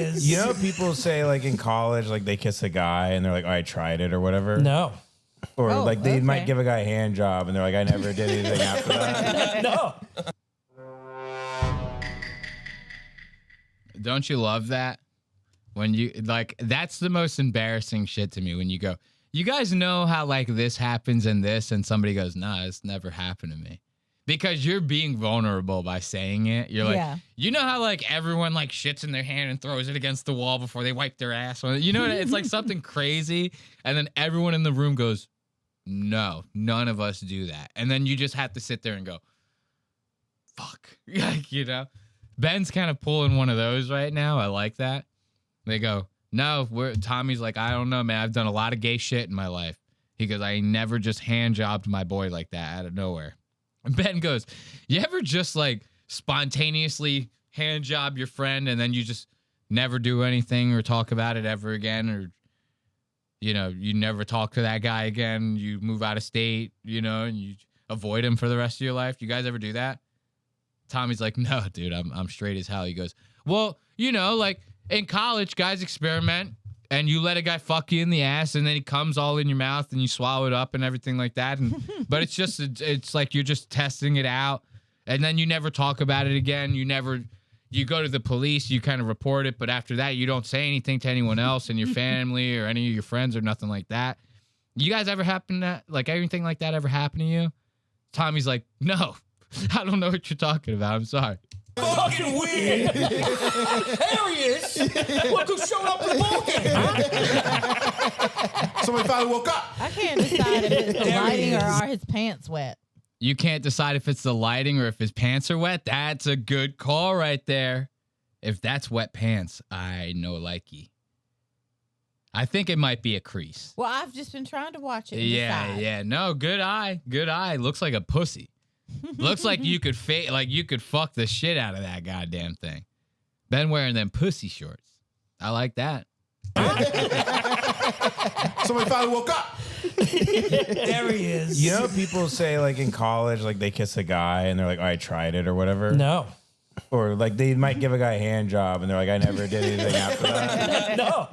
is. You know, people say like in college, like they kiss a guy and they're like, oh, I tried it or whatever. No. Or like they might give a guy a hand job and they're like, I never did anything after that. No. Don't you love that? When you like, that's the most embarrassing shit to me when you go, you guys know how like this happens and this, and somebody goes, nah, it's never happened to me. Because you're being vulnerable by saying it. You're like, you know how like everyone like shits in their hand and throws it against the wall before they wipe their ass? You know, it's like something crazy. And then everyone in the room goes, no, none of us do that. And then you just have to sit there and go, fuck. Like, you know, Ben's kind of pulling one of those right now. I like that. They go, no, Tommy's like, I don't know, man. I've done a lot of gay shit in my life. He goes, I never just hand jobbed my boy like that out of nowhere. And Ben goes, you ever just like spontaneously hand job your friend and then you just never do anything or talk about it ever again? Or, you know, you never talk to that guy again. You move out of state, you know, and you avoid him for the rest of your life. You guys ever do that? Tommy's like, no, dude, I'm straight as hell. He goes, well, you know, like in college, guys experiment. And you let a guy fuck you in the ass, and then he comes all in your mouth, and you swallow it up and everything like that. And but it's like you're just testing it out, and then you never talk about it again. You go to the police, you kind of report it, but after that, you don't say anything to anyone else in your family or any of your friends or nothing like that. You guys ever anything like that ever happen to you? Tommy's like, no, I don't know what you're talking about. I'm sorry. Fucking weird. There he is. Look who showed up for the ball game. Somebody finally woke up. I can't decide if it's the lighting or are his pants wet. You can't decide if it's the lighting or if his pants are wet. That's a good call right there. If that's wet pants, I know likey. I think it might be a crease. Well, I've just been trying to watch it. Yeah. No, good eye. Good eye. Looks like a pussy. Looks like you could fuck the shit out of that goddamn thing. Ben wearing them pussy shorts. I like that. Somebody finally woke up. There he is. You know, people say like in college, like they kiss a guy and they're like, oh, I tried it or whatever. No. Or like they might give a guy a hand job and they're like, I never did anything after that. No.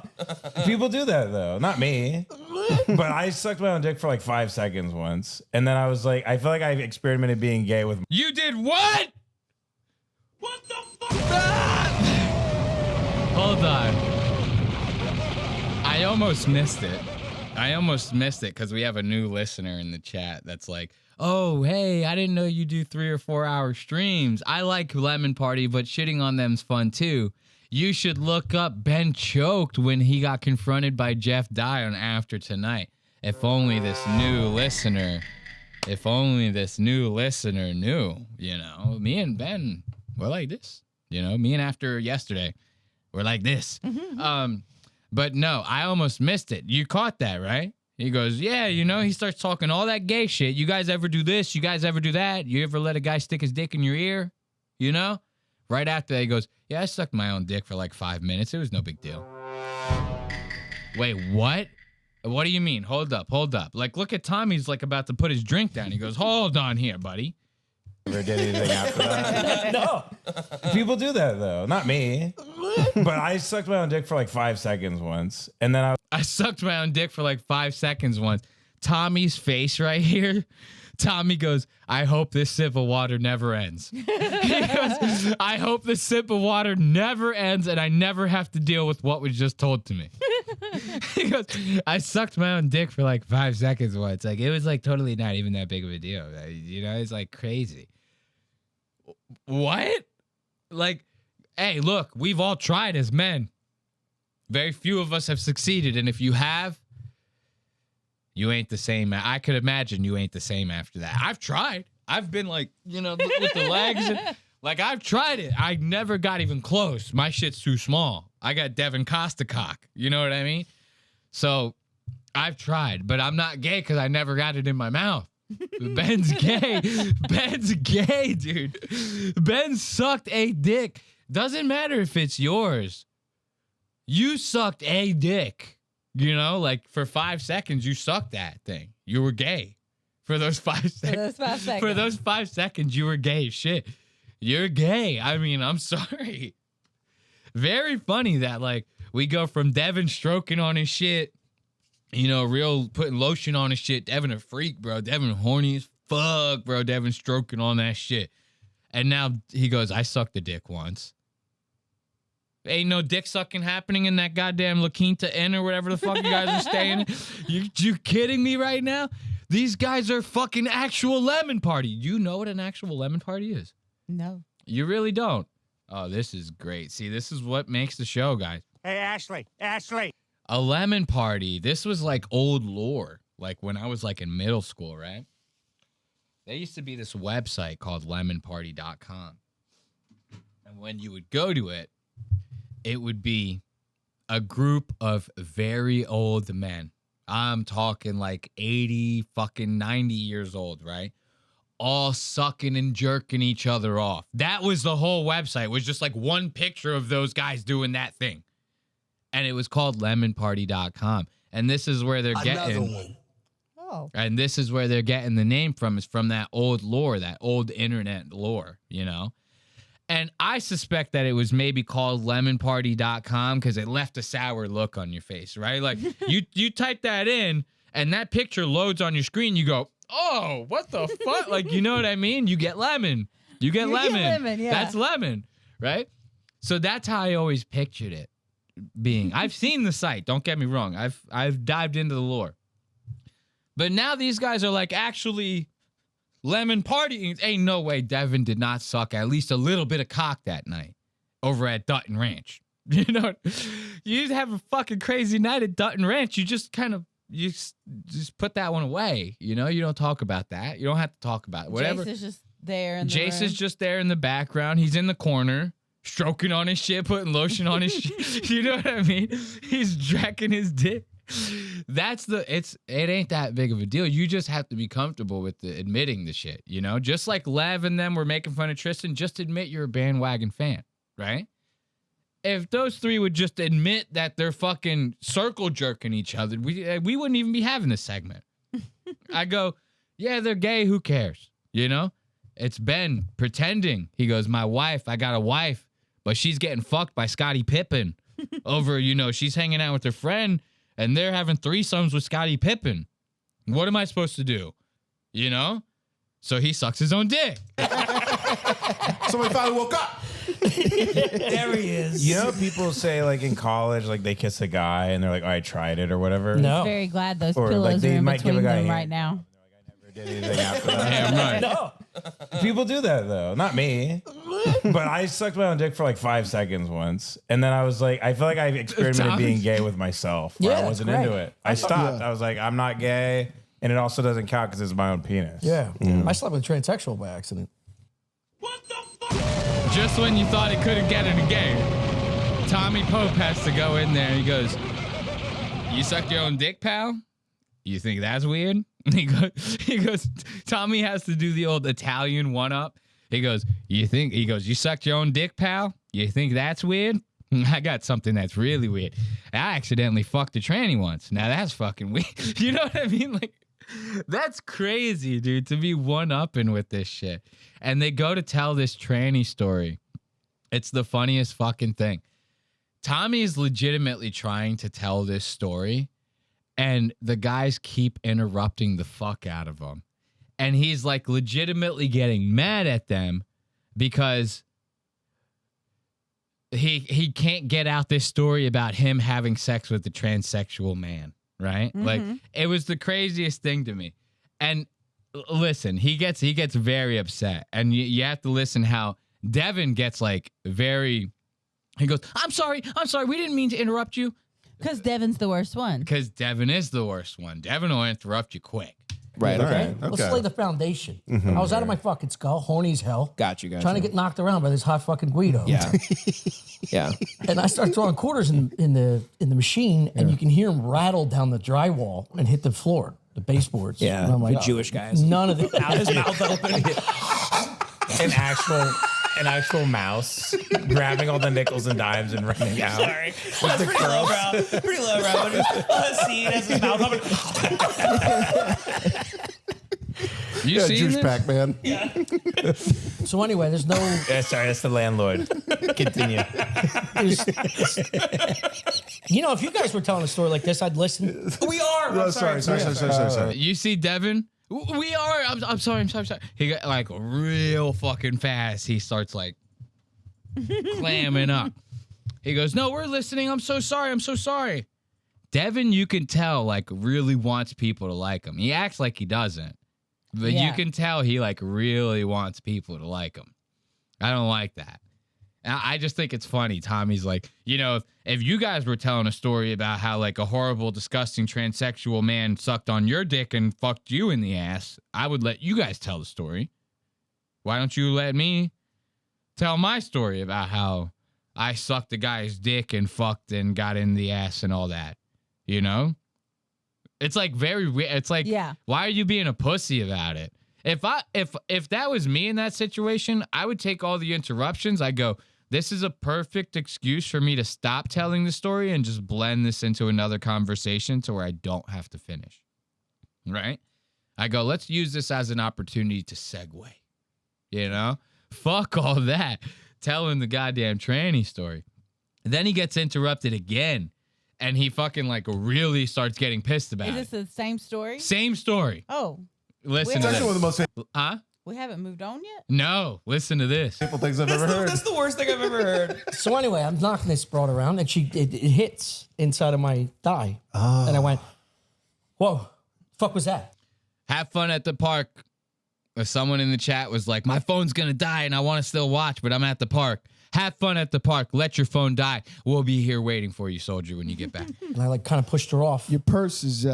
People do that though. Not me. But I sucked my own dick for like 5 seconds once. And then I was like, I feel like I experimented being gay with. You did what? What the fuck? Hold on. I almost missed it. Because we have a new listener in the chat that's like, oh, hey, I didn't know you do 3 or 4 hour streams. I like Lemon Party, but shitting on them's fun too. You should look up Ben choked when he got confronted by Jeff Dye on After Tonight. If only this new listener knew, you know, me and Ben, we're like this, you know, me and After yesterday, we're like this. But no, I almost missed it. You caught that, right? He goes, yeah, you know, he starts talking all that gay shit. You guys ever do this? You guys ever do that? You ever let a guy stick his dick in your ear? You know? Right after that, he goes, yeah, I sucked my own dick for like 5 minutes. It was no big deal. Wait, what? What do you mean? Hold up. Like, look at Tommy's like about to put his drink down. He goes, hold on here, buddy. Never did anything after that. No. People do that though. Not me. But I sucked my own dick for like 5 seconds once. And then I sucked my own dick for like 5 seconds once. Tommy's face right here. Tommy goes, I hope this sip of water never ends. He goes, I hope this sip of water never ends and I never have to deal with what was just told to me. He goes, I sucked my own dick for like 5 seconds once. Like, it was like totally not even that big of a deal. You know, it's like crazy. What? Like, hey, look, we've all tried as men. Very few of us have succeeded. And if you have, you ain't the same. I could imagine you ain't the same after that. I've tried. I've been like, you know, with the legs. Like, I've tried it. I never got even close. My shit's too small. I got Devin Costa cock. You know what I mean? So I've tried, but I'm not gay because I never got it in my mouth. Ben's gay. Ben's gay, dude. Ben sucked a dick. Doesn't matter if it's yours. You sucked a dick. You know, like for 5 seconds, you sucked that thing. You were gay. For those 5 seconds. For those 5 seconds, you were gay. Shit. You're gay. I mean, I'm sorry. very funny that like we go from Devin stroking on his shit, real putting lotion on his shit. Devin a freak, bro. Devin horny as fuck, bro. Devin stroking on that shit. And now he goes, I sucked a dick once. Ain't no dick sucking happening in that goddamn La Quinta Inn or whatever the fuck you guys are staying in. You kidding me right now? These guys are fucking actual lemon party. You know what an actual lemon party is? No. You really don't. Oh, this is great. See, this is what makes the show, guys. Hey, Ashley. A lemon party. This was like old lore. Like when I was like in middle school, right? There used to be this website called lemonparty.com. And when you would go to it, it would be a group of very old men. I'm talking like 80, fucking 90 years old, right? All sucking and jerking each other off. That was the whole website. It was just like one picture of those guys doing that thing. And it was called lemonparty.com. And this is where they're getting... Oh. And this is where they're getting the name from, is from that old lore, that old internet lore, And I suspect that it was maybe called lemonparty.com because it left a sour look on your face, right? Like you type that in and that picture loads on your screen. You go, oh, what the fuck? Like, you know what I mean? You get lemon. You get lemon. Yeah. That's lemon, right? So that's how I always pictured it being. I've seen the site. Don't get me wrong. I've dived into the lore. But now these guys are like actually lemon partying. Ain't no way Devin did not suck at least a little bit of cock that night over at Dutton Ranch. You have a fucking crazy night at Dutton Ranch. You just kind of just put that one away. You don't talk about that. You don't have to talk about it. Whatever. Jace is just there. Jace is just there in the background. He's in the corner, stroking on his shit, putting lotion on his shit. You know what I mean? He's jacking his dick. It ain't that big of a deal. You just have to be comfortable with admitting the shit, Just like Lev and them were making fun of Tristan, just admit you're a bandwagon fan, right? If those three would just admit that they're fucking circle jerking each other, we wouldn't even be having this segment. I go, yeah, they're gay. Who cares? It's Ben pretending. He goes, I got a wife, but she's getting fucked by Scottie Pippen over, she's hanging out with her friend. And they're having threesomes with Scottie Pippen. What am I supposed to do? So he sucks his own dick. Somebody finally woke up. There he is. People say like in college, like they kiss a guy and they're like, oh, I tried it or whatever. No. Very glad those Or, like, pillows they are in might give between a guy a them hand. right now. Did anything after that. Damn right. No. People do that though. Not me. But I sucked my own dick for like 5 seconds once. And then I was like, I feel like I experimented Tommy. being gay with myself. Where Yeah, I that's wasn't great. into it. I stopped. I was like, I'm not gay. And it also doesn't count because it's my own penis. Yeah. I slept with a transsexual by accident. Just when you thought it couldn't get in a game, Tommy Pope has to go in there. He goes, you sucked your own dick, pal? You think that's weird? He goes, Tommy has to do the old Italian one-up. He goes, you sucked your own dick, pal? You think that's weird? I got something that's really weird. I accidentally fucked a tranny once. Now that's fucking weird. You know what I mean? Like, that's crazy, dude, to be one-upping with this shit. And they go to tell this tranny story. It's the funniest fucking thing. Tommy is legitimately trying to tell this story, and the guys keep interrupting the fuck out of him. And he's like legitimately getting mad at them because he can't get out this story about him having sex with a transsexual man, right? Mm-hmm. Like, it was the craziest thing to me. And listen, he gets very upset. And you have to listen how Devin gets like very, he goes, I'm sorry, we didn't mean to interrupt you. Because Devin's the worst one. Because Devin is the worst one. Devin will interrupt you quick. Right. Okay. Let's lay the foundation. I was out of my fucking skull, horny as hell. Got you. Trying to get knocked around by this hot fucking Guido. Yeah. Yeah. And I start throwing quarters in the machine, and you can hear them rattle down the drywall and hit the floor, the baseboards. Yeah. And I'm like, With Jewish guys. None of this. Out his mouth open. An actual mouse grabbing all the nickels and dimes and running out. Sorry. That's pretty lowbrow. Pretty lowbrow. Just a scene as his mouth open. You seen juice this? pack, man. So anyway, there's no. Sorry, that's the landlord. Continue. You know, if you guys were telling a story like this, I'd listen. We are. No, sorry. You see Devin? We are. I'm sorry. He got like real fucking fast. He starts like clamming up. He goes, "No, we're listening. I'm so sorry. Devin, you can tell, like, really wants people to like him. He acts like he doesn't. But you can tell he, like, really wants people to like him. I don't like that. I just think it's funny. Tommy's like, you know, if you guys were telling a story about how, like, a horrible, disgusting transsexual man sucked on your dick and fucked you in the ass, I would let you guys tell the story. Why don't you let me tell my story about how I sucked a guy's dick and fucked and got in the ass and all that? You know? It's like very weird. It's like, why are you being a pussy about it? If that was me in that situation, I would take all the interruptions. I go, this is a perfect excuse for me to stop telling the story and just blend this into another conversation to where I don't have to finish. Right? I go, let's use this as an opportunity to segue. You know? Fuck all that. Telling the goddamn tranny story. And then he gets interrupted again. And he fucking like really starts getting pissed about it. Is this the same story? Same story. Oh, Listen It's to actually one of the this. most Huh? we haven't moved on yet? No. Listen to this. painful things I've ever heard. That's the worst thing I've ever heard. So anyway, I'm knocking this broad around, and it hits inside of my thigh, and I went, "Whoa, fuck was that?" Have fun at the park. Someone in the chat was like, my phone's going to die and I want to still watch, but I'm at the park. Have fun at the park. Let your phone die. We'll be here waiting for you, soldier, when you get back. And I like kind of pushed her off. Your purse is You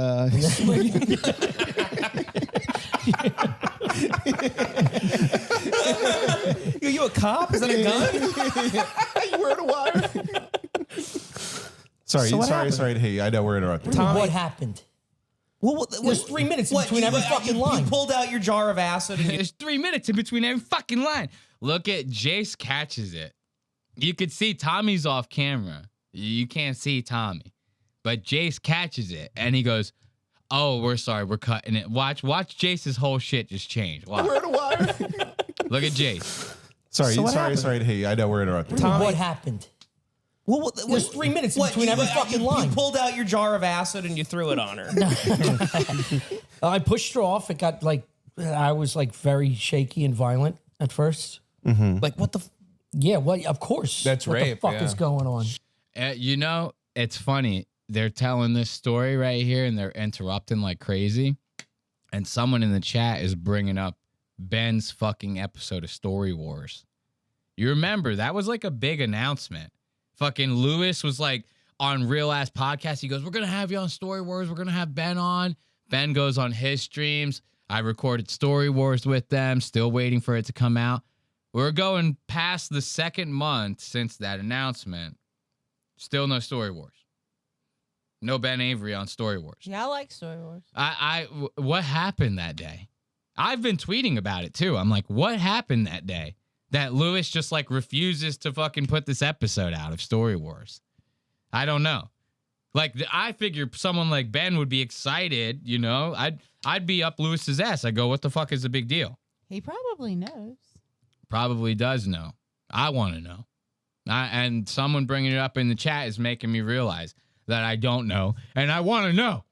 a cop? Is that a gun? You wearing a wire? Sorry to hate you. I know we're interrupting. What happened? Well, There's 3 minutes in between every fucking line. You pulled out your jar of acid. And There's 3 minutes in between every fucking line. Look at Jace catches it. You could see Tommy's off camera. You can't see Tommy. But Jace catches it and he goes, "Oh, we're sorry, we're cutting it." Watch Jace's whole shit just change. Watch. Wearing a wire? Look at Jace. Sorry to hate you. I know we're interrupting. What happened? well, There's 3 minutes in between every fucking line. You pulled out your jar of acid and you threw it on her. I pushed her off. It got like, I was like very shaky and violent at first. Like, what the? Yeah, well, of course. That's what rape, the fuck yeah. is going on? You know, it's funny. They're telling this story right here and they're interrupting like crazy. And someone in the chat is bringing up Ben's fucking episode of Story Wars. You remember, that was like a big announcement. Fucking Lewis was like on Real Ass Podcast. He goes, "We're going to have you on Story Wars. We're going to have Ben on." Ben goes on his streams. I recorded Story Wars with them. Still waiting for it to come out. We're going past the second month since that announcement. Still no Story Wars. No Ben Avery on Story Wars. Yeah, I like Story Wars. What happened that day? I've been tweeting about it too. I'm like, what happened that day that Lewis just like refuses to fucking put this episode out of Story Wars? I don't know. Like, I figure someone like Ben would be excited, you know? I'd be up Lewis's ass. I go, what the fuck is the big deal? He probably knows. Probably does know. I want to know. And someone bringing it up in the chat is making me realize that I don't know, and I want to know.